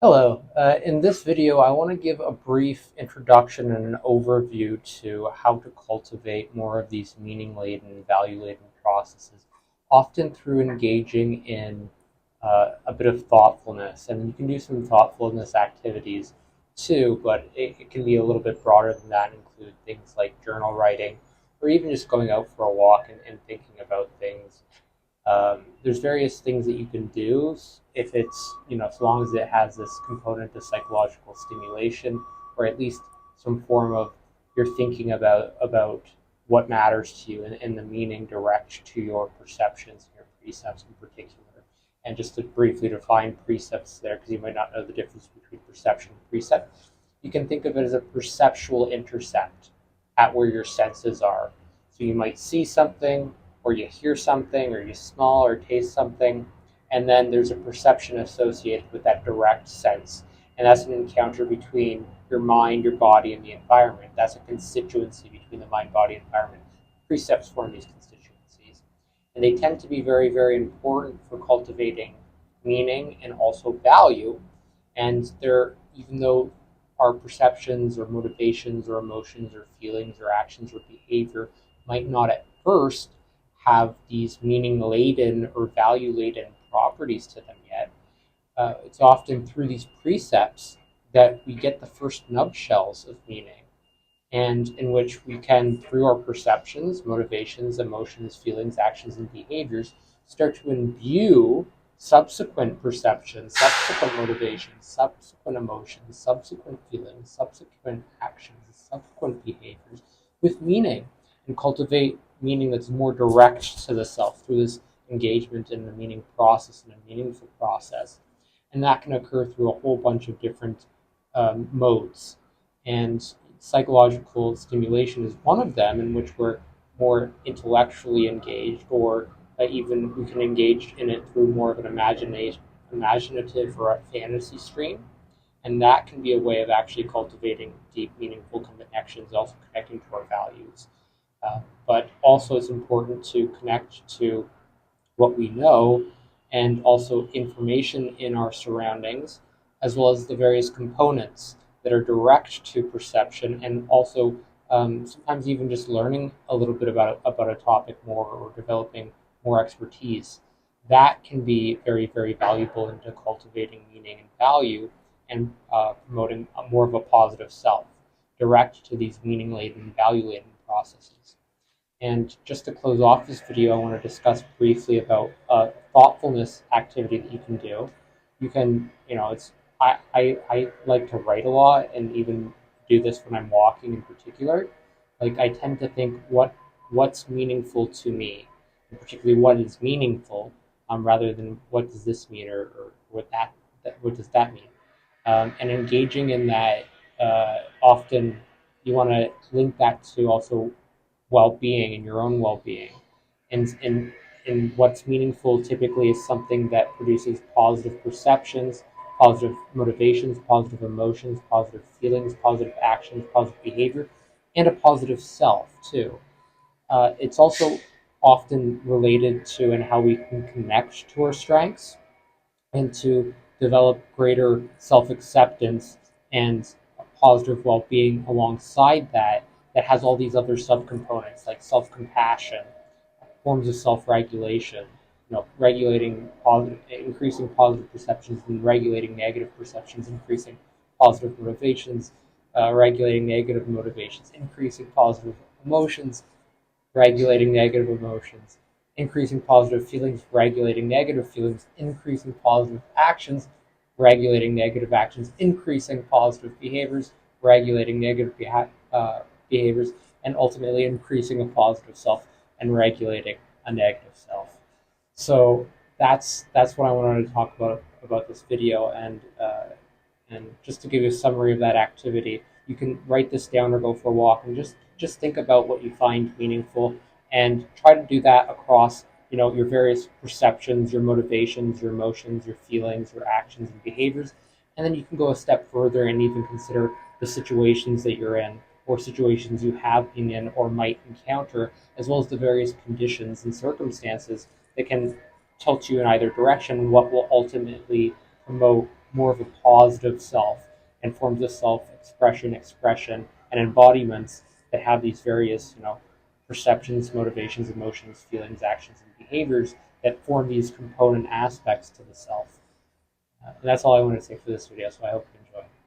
Hello. In this video, I want to give a brief introduction and an overview to how to cultivate more of these meaning-laden, value-laden processes, often through engaging in a bit of thoughtfulness. And you can do some thoughtfulness activities too, but it can be a little bit broader than that, include things like journal writing, or even just going out for a walk and thinking about things. There's various things that you can do if it's, as long as it has this component of psychological stimulation, or at least some form of you're thinking about what matters to you and the meaning direct to your perceptions and your precepts in particular. And just to briefly define precepts there, because you might not know the difference between perception and precept, you can think of it as a perceptual intercept at where your senses are. So you might see something, or you hear something, or you smell or taste something, and then there's a perception associated with that direct sense. And that's an encounter between your mind, your body, and the environment. That's a constituency between the mind, body, and environment. Precepts form these constituencies. And they tend to be very, very important for cultivating meaning and also value. And they're, even though our perceptions or motivations or emotions or feelings or actions or behavior might not at first have these meaning-laden or value-laden properties to them yet, it's often through these precepts that we get the first nutshells of meaning, and in which we can, through our perceptions, motivations, emotions, feelings, actions, and behaviors, start to imbue subsequent perceptions, subsequent motivations, subsequent emotions, subsequent feelings, subsequent actions, subsequent behaviors with meaning, and cultivate meaning that's more direct to the self through this engagement in the meaning process and a meaningful process. And that can occur through a whole bunch of different modes. And psychological stimulation is one of them, in which we're more intellectually engaged, or even we can engage in it through more of an imaginative or a fantasy stream. And that can be a way of actually cultivating deep, meaningful connections, also connecting to our values. But also, it's important to connect to what we know and also information in our surroundings, as well as the various components that are direct to perception, and also sometimes even just learning a little bit about a topic more, or developing more expertise. That can be very, very valuable into cultivating meaning and value, and promoting more of a positive self, direct to these meaning-laden, value-laden processes. And just to close off this video, I want to discuss briefly about a thoughtfulness activity that you can do. You can, it's I like to write a lot, and even do this when I'm walking in particular. Like, I tend to think what's meaningful to me, and particularly what is meaningful, rather than what does this mean, or what does that mean. And engaging in that, often you want to link that to also well-being and your own well-being. And what's meaningful typically is something that produces positive perceptions, positive motivations, positive emotions, positive feelings, positive actions, positive behavior, and a positive self too. It's also often related to and how we can connect to our strengths, and to develop greater self-acceptance and positive well-being alongside that, that has all these other subcomponents like self-compassion, forms of self-regulation, regulating positive, increasing positive perceptions, and regulating negative perceptions, increasing positive motivations, regulating negative motivations, increasing positive emotions, regulating negative emotions, increasing positive feelings, regulating negative feelings, increasing positive actions, regulating negative actions, increasing positive behaviors, regulating negative behaviors, and ultimately increasing a positive self and regulating a negative self. So that's what I wanted to talk about this video, and just to give you a summary of that activity, you can write this down or go for a walk, and just think about what you find meaningful, and try to do that across, your various perceptions, your motivations, your emotions, your feelings, your actions and behaviors. And then you can go a step further and even consider the situations that you're in, or situations you have been in or might encounter, as well as the various conditions and circumstances that can tilt you in either direction, what will ultimately promote more of a positive self, and forms of self-expression, expression, and embodiments that have these various, perceptions, motivations, emotions, feelings, actions, and behaviors that form these component aspects to the self. And that's all I want to say for this video. So I hope you